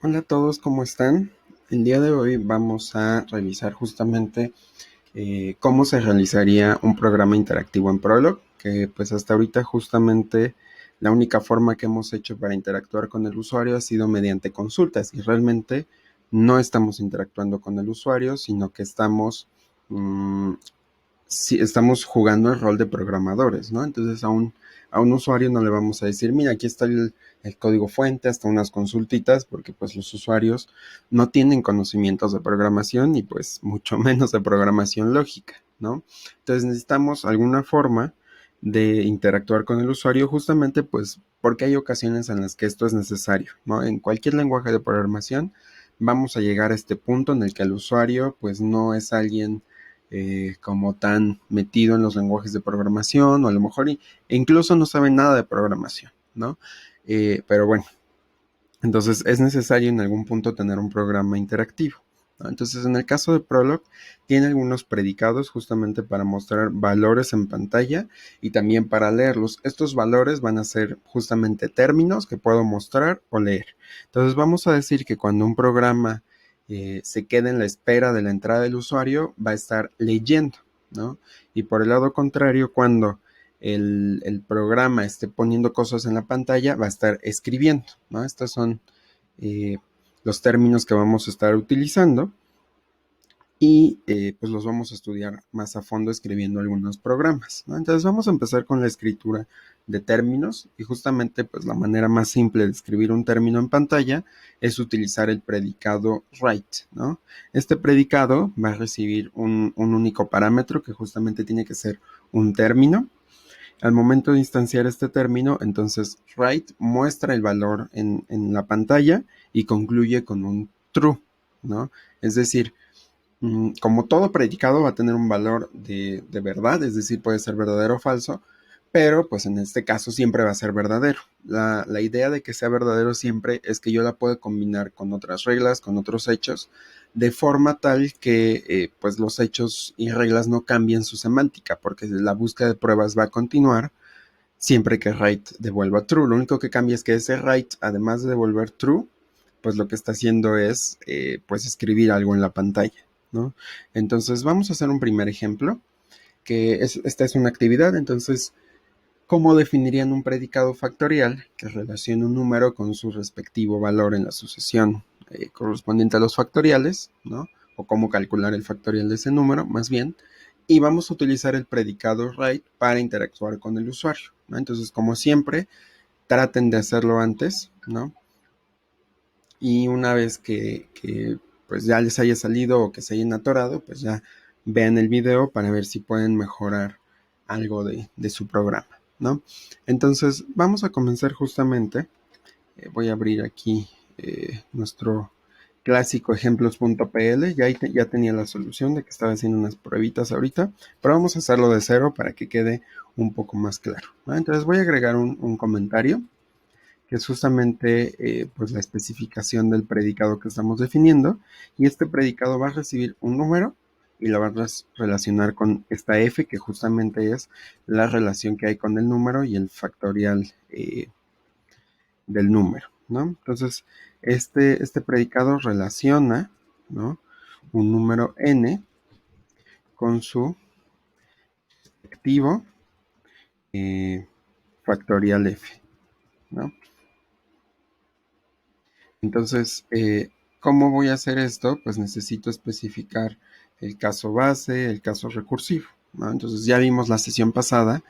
Hola a todos, ¿cómo están? El día de hoy vamos a revisar justamente cómo se realizaría un programa interactivo en Prolog, que pues hasta ahorita justamente la única forma que hemos hecho para interactuar con el usuario ha sido mediante consultas y realmente no estamos interactuando con el usuario, sino que mm, si estamos jugando el rol de programadores, ¿no? Entonces a un usuario no le vamos a decir, mira, aquí está el código fuente, hasta unas consultitas, porque pues los usuarios no tienen conocimientos de programación y pues mucho menos de programación lógica, ¿no? Entonces necesitamos alguna forma de interactuar con el usuario justamente pues porque hay ocasiones en las que esto es necesario, ¿no? En cualquier lenguaje de programación vamos a llegar a este punto en el que el usuario pues no es alguien como tan metido en los lenguajes de programación o a lo mejor e incluso no sabe nada de programación, ¿no? Pero bueno, entonces es necesario en algún punto tener un programa interactivo, ¿no? Entonces en el caso de Prolog tiene algunos predicados justamente para mostrar valores en pantalla y también para leerlos. Estos valores van a ser justamente términos que puedo mostrar o leer. Entonces vamos a decir que cuando un programa se quede en la espera de la entrada del usuario, va a estar leyendo, ¿no? Y por el lado contrario, cuando el programa esté poniendo cosas en la pantalla, va a estar escribiendo, ¿no? Estos son eh, los términos que vamos a estar utilizando y pues los vamos a estudiar más a fondo escribiendo algunos programas, ¿no? Entonces vamos a empezar con la escritura de términos y justamente pues la manera más simple de escribir un término en pantalla es utilizar el predicado write, ¿no? Este predicado va a recibir un único parámetro que justamente tiene que ser un término. Al momento de instanciar este término, entonces write muestra el valor en la pantalla y concluye con un true, ¿no? Es decir, como todo predicado va a tener un valor de verdad, es decir, puede ser verdadero o falso, pero pues en este caso siempre va a ser verdadero. La idea de que sea verdadero siempre es que yo la puedo combinar con otras reglas, con otros hechos, de forma tal que pues los hechos y reglas no cambien su semántica, porque la búsqueda de pruebas va a continuar siempre que write devuelva true. Lo único que cambia es que ese write, además de devolver true, pues lo que está haciendo es pues escribir algo en la pantalla, ¿no? Entonces vamos a hacer un primer ejemplo, esta es una actividad. Entonces, ¿cómo definirían un predicado factorial que relaciona un número con su respectivo valor en la sucesión correspondiente a los factoriales, ¿no? O cómo calcular el factorial de ese número, más bien. Y vamos a utilizar el predicado write para interactuar con el usuario, ¿no? Entonces, como siempre, traten de hacerlo antes, ¿no? Y una vez que pues ya les haya salido o que se hayan atorado, pues ya vean el video para ver si pueden mejorar algo de su programa, ¿no? Entonces vamos a comenzar justamente, voy a abrir aquí nuestro clásico ejemplos.pl, ya tenía la solución de que estaba haciendo unas pruebitas ahorita, pero vamos a hacerlo de cero para que quede un poco más claro, ¿no? Entonces voy a agregar un comentario que es justamente pues la especificación del predicado que estamos definiendo, y este predicado va a recibir un número y la va a relacionar con esta f, que justamente es la relación que hay con el número y el factorial del número, ¿no? Entonces, este predicado relaciona, ¿no?, un número n con su respectivo factorial f, ¿no? Entonces, ¿cómo voy a hacer esto? Pues necesito especificar el caso base, el caso recursivo, ¿no? Entonces ya vimos la sesión pasada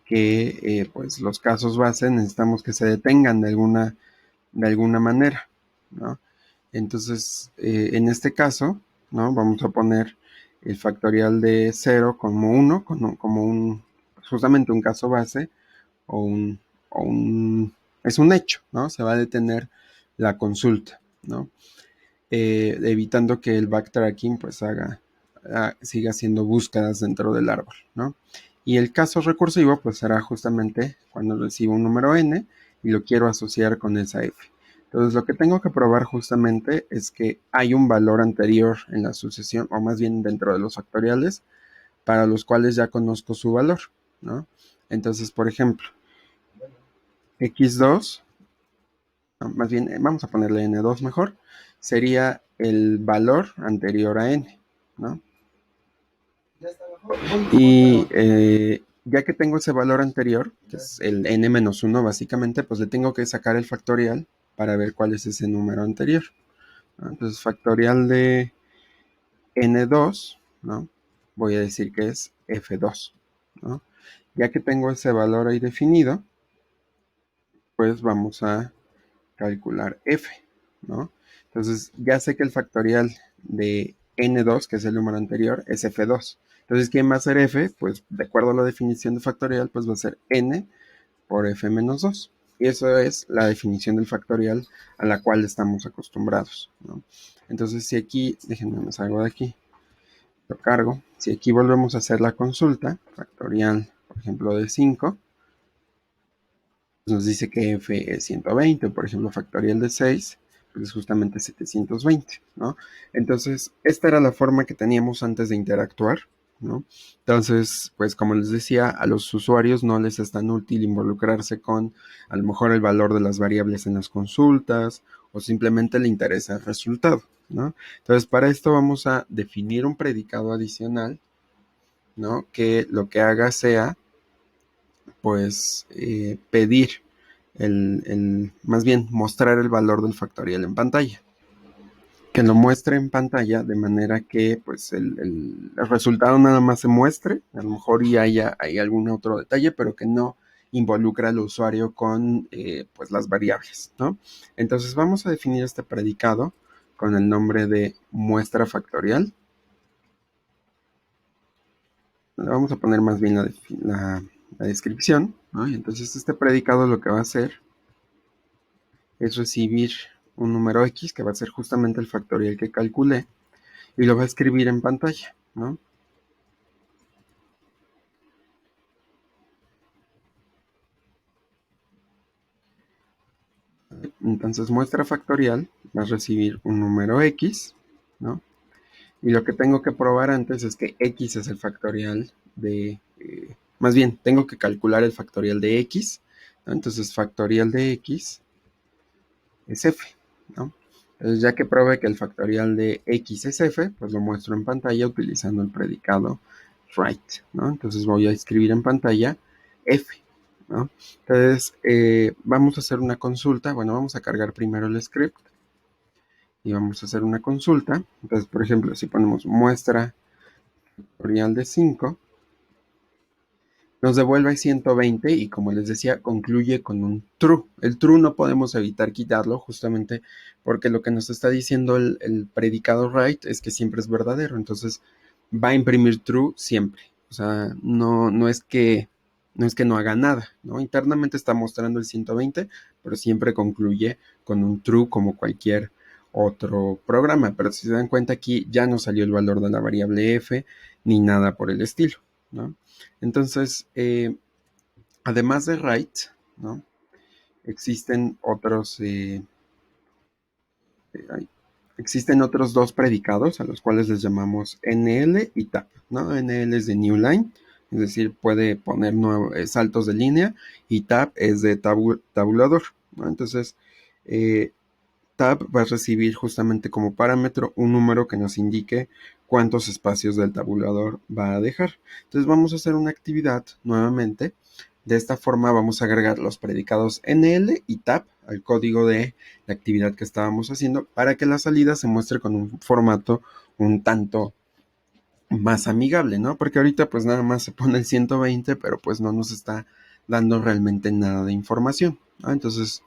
que pues los casos base necesitamos que se detengan de alguna manera, ¿no? Entonces, en este caso, ¿no?, vamos a poner el factorial de 0 como 1, como justamente un caso base o es un hecho, ¿no? Se va a detener la consulta, ¿no? Evitando que el backtracking pues siga haciendo búsquedas dentro del árbol, ¿no? Y el caso recursivo pues será justamente cuando recibo un número n y lo quiero asociar con esa f. Entonces lo que tengo que probar justamente es que hay un valor anterior en la sucesión, o más bien dentro de los factoriales, para los cuales ya conozco su valor, ¿no? Entonces, por ejemplo, x2 más bien vamos a ponerle n2 mejor, sería el valor anterior a n, ¿no? Y ya que tengo ese valor anterior, que es el n-1 básicamente, pues le tengo que sacar el factorial para ver cuál es ese número anterior, ¿no? Entonces factorial de n2, ¿no? Voy a decir que es f2, ¿no? Ya que tengo ese valor ahí definido, pues vamos a calcular f, ¿no? Entonces ya sé que el factorial de n2, que es el número anterior, es f2. Entonces, ¿quién va a ser f? Pues de acuerdo a la definición de factorial, pues va a ser n por f menos 2. Y eso es la definición del factorial a la cual estamos acostumbrados, ¿no? Entonces, si aquí, déjenme me salgo de aquí, lo cargo. Si aquí volvemos a hacer la consulta, factorial, por ejemplo, de 5, nos dice que f es 120, por ejemplo, factorial de 6, pues es justamente 720, ¿no? Entonces, esta era la forma que teníamos antes de interactuar, ¿no? Entonces, pues como les decía, a los usuarios no les es tan útil involucrarse con a lo mejor el valor de las variables en las consultas o simplemente le interesa el resultado, ¿no? Entonces, para esto vamos a definir un predicado adicional, ¿no? Que lo que haga sea pues pedir más bien mostrar el valor del factorial en pantalla. Que lo muestre en pantalla de manera que pues el resultado nada más se muestre, a lo mejor y hay algún otro detalle, pero que no involucra al usuario con pues las variables, ¿no? Entonces vamos a definir este predicado con el nombre de muestra factorial. Le vamos a poner más bien la descripción, ¿no? Y entonces este predicado lo que va a hacer es recibir un número X, que va a ser justamente el factorial que calculé, y lo va a escribir en pantalla, ¿no? Entonces muestra factorial va a recibir un número X, ¿no? Y lo que tengo que probar antes es que X es el factorial de... más bien, tengo que calcular el factorial de X, ¿no? Entonces factorial de X es F, ¿no? Entonces ya que probé que el factorial de X es F, pues lo muestro en pantalla utilizando el predicado write, ¿no? Entonces voy a escribir en pantalla F, ¿no? Entonces vamos a hacer una consulta, bueno, vamos a cargar primero el script y vamos a hacer una consulta. Entonces, por ejemplo, si ponemos muestra factorial de 5, nos devuelve 120 y como les decía, concluye con un true. El true no podemos evitar quitarlo justamente porque lo que nos está diciendo el predicado write es que siempre es verdadero. Entonces va a imprimir true siempre. O sea, no es que no haga nada, ¿no? Internamente está mostrando el 120, pero siempre concluye con un true como cualquier otro programa. Pero si se dan cuenta aquí ya no salió el valor de la variable f ni nada por el estilo, ¿no? Entonces, además de write, ¿no? Existen otros, existen otros dos predicados a los cuales les llamamos NL y TAP, ¿no? NL es de New Line, es decir, puede poner saltos de línea, y TAP es de tabulador, ¿no? Entonces, tab va a recibir justamente como parámetro un número que nos indique cuántos espacios del tabulador va a dejar. Entonces vamos a hacer una actividad nuevamente. De esta forma vamos a agregar los predicados NL y tab al código de la actividad que estábamos haciendo para que la salida se muestre con un formato un tanto más amigable, ¿no? Porque ahorita pues nada más se pone el 120, pero pues no nos está dando realmente nada de información, ¿no? Entonces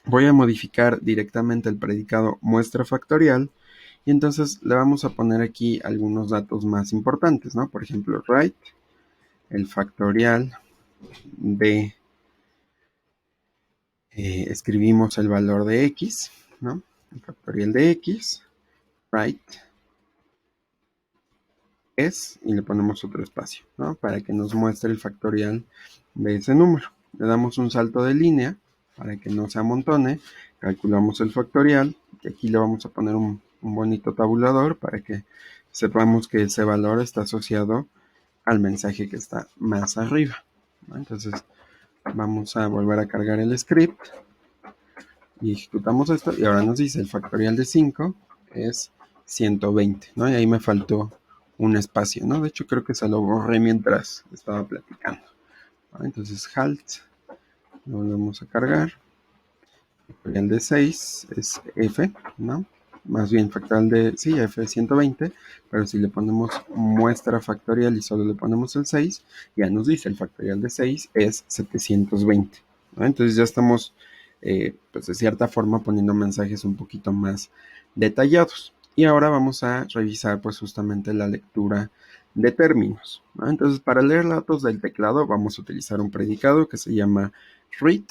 voy a modificar directamente el predicado muestra factorial y entonces le vamos a poner aquí algunos datos más importantes, ¿no? Por ejemplo, write el factorial de, escribimos el valor de x, ¿no? El factorial de x, write es, y le ponemos otro espacio, ¿no? Para que nos muestre el factorial de ese número. Le damos un salto de línea para que no se amontone, calculamos el factorial y aquí le vamos a poner un bonito tabulador para que sepamos que ese valor está asociado al mensaje que está más arriba, ¿no? Entonces vamos a volver a cargar el script, Y ejecutamos esto y ahora nos dice el factorial de 5 es 120, ¿no? Y ahí me faltó un espacio, ¿no? De hecho creo que se lo borré mientras estaba platicando. ¿No? Entonces halt, lo volvemos a cargar. Factorial de 6 es f, ¿no? Más bien factorial de, sí, f es 120, pero si le ponemos muestra factorial y solo le ponemos el 6, ya nos dice el factorial de 6 es 720, ¿no? Entonces ya estamos, pues de cierta forma poniendo mensajes un poquito más detallados. Y ahora vamos a revisar pues justamente la lectura de términos, ¿no? Entonces para leer datos del teclado vamos a utilizar un predicado que se llama read.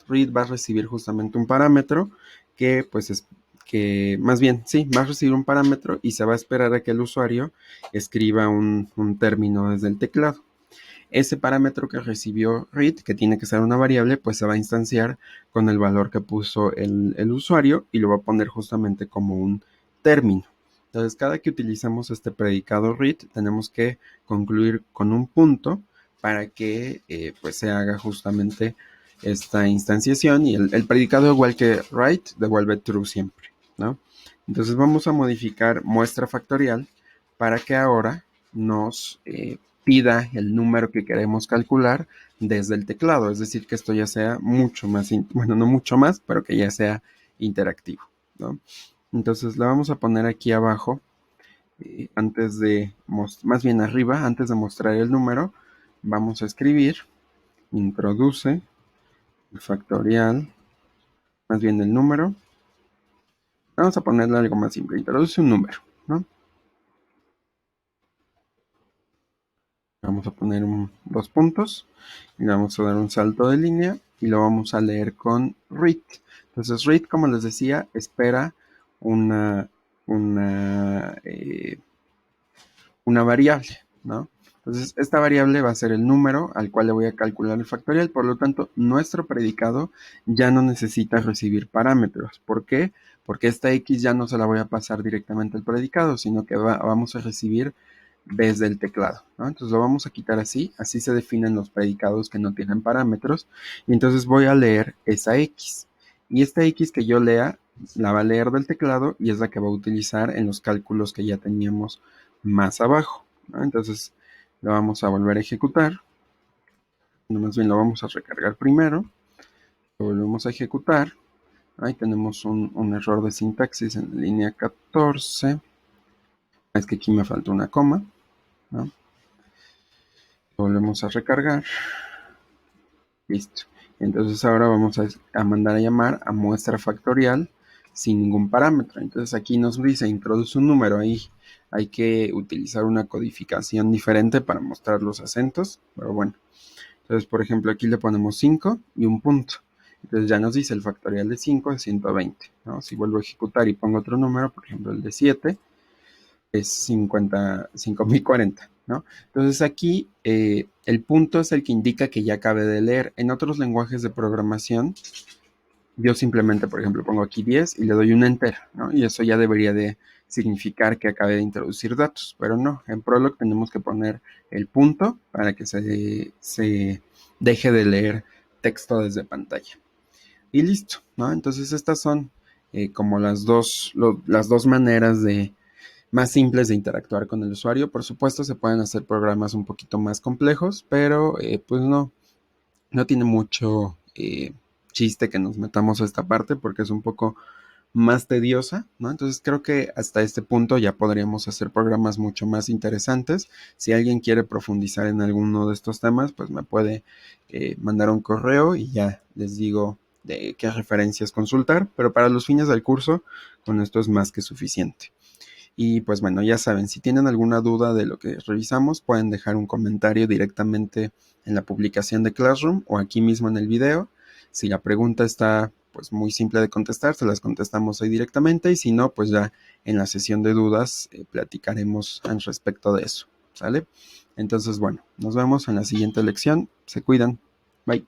Read va a recibir justamente un parámetro que pues es que más bien, sí, va a recibir un parámetro y se va a esperar a que el usuario escriba un término desde el teclado. Ese parámetro que recibió read, que tiene que ser una variable, pues se va a instanciar con el valor que puso el usuario y lo va a poner justamente como un término. Entonces, cada que utilizamos este predicado read, tenemos que concluir con un punto para que pues se haga justamente esta instanciación y el predicado igual que write devuelve true siempre, ¿no? Entonces vamos a modificar muestra factorial para que ahora nos pida el número que queremos calcular desde el teclado, es decir, que esto ya sea mucho más, bueno, no mucho más, pero que ya sea interactivo, ¿no? Entonces la vamos a poner aquí abajo, antes de, más bien arriba, antes de mostrar el número, vamos a escribir, introduce el factorial, más bien el número, vamos a ponerle algo más simple, introduce un número, ¿no? Vamos a poner dos puntos y le vamos a dar un salto de línea y lo vamos a leer con read. Entonces read, como les decía, espera una, una, eh, una variable, ¿no? Entonces esta variable va a ser el número al cual le voy a calcular el factorial, por lo tanto nuestro predicado ya no necesita recibir parámetros. ¿Por qué? Porque esta x ya no se la voy a pasar directamente al predicado, sino que vamos a recibir desde el teclado, ¿no? Entonces lo vamos a quitar así, así se definen los predicados que no tienen parámetros, y entonces voy a leer esa x, y esta x que yo lea, la va a leer del teclado, y es la que va a utilizar en los cálculos que ya teníamos más abajo, ¿no? Entonces lo vamos a volver a ejecutar, no, más bien lo vamos a recargar primero, lo volvemos a ejecutar, ahí tenemos un error de sintaxis en línea 14, es que aquí me falta una coma, ¿no? Volvemos a recargar. Listo. Entonces ahora vamos a mandar a llamar a muestra factorial sin ningún parámetro. Entonces aquí nos dice introduce un número ahí. Hay que utilizar una codificación diferente para mostrar los acentos. Pero bueno. Entonces, por ejemplo, aquí le ponemos 5 y un punto. Entonces ya nos dice el factorial de 5 es 120, ¿no? Si vuelvo a ejecutar y pongo otro número, por ejemplo el de 7, es 5040, ¿no? Entonces aquí el punto es el que indica que ya acabé de leer. En otros lenguajes de programación, yo simplemente, por ejemplo, pongo aquí 10 y le doy un enter, ¿no? Y eso ya debería de significar que acabé de introducir datos, pero no, en Prolog tenemos que poner el punto para que se deje de leer texto desde pantalla. Y listo, ¿no? Entonces estas son como las dos maneras más simples de interactuar con el usuario. Por supuesto, se pueden hacer programas un poquito más complejos, pero pues no tiene mucho chiste que nos metamos a esta parte porque es un poco más tediosa, ¿no? Entonces creo que hasta este punto ya podríamos hacer programas mucho más interesantes. Si alguien quiere profundizar en alguno de estos temas, pues me puede mandar un correo y ya les digo de qué referencias consultar, pero para los fines del curso, con esto es más que suficiente. Y pues bueno, ya saben, si tienen alguna duda de lo que revisamos, pueden dejar un comentario directamente en la publicación de Classroom o aquí mismo en el video. Si la pregunta está pues muy simple de contestar, se las contestamos ahí directamente y si no, pues ya en la sesión de dudas platicaremos al respecto de eso, ¿sale? Entonces bueno, nos vemos en la siguiente lección. Se cuidan. Bye.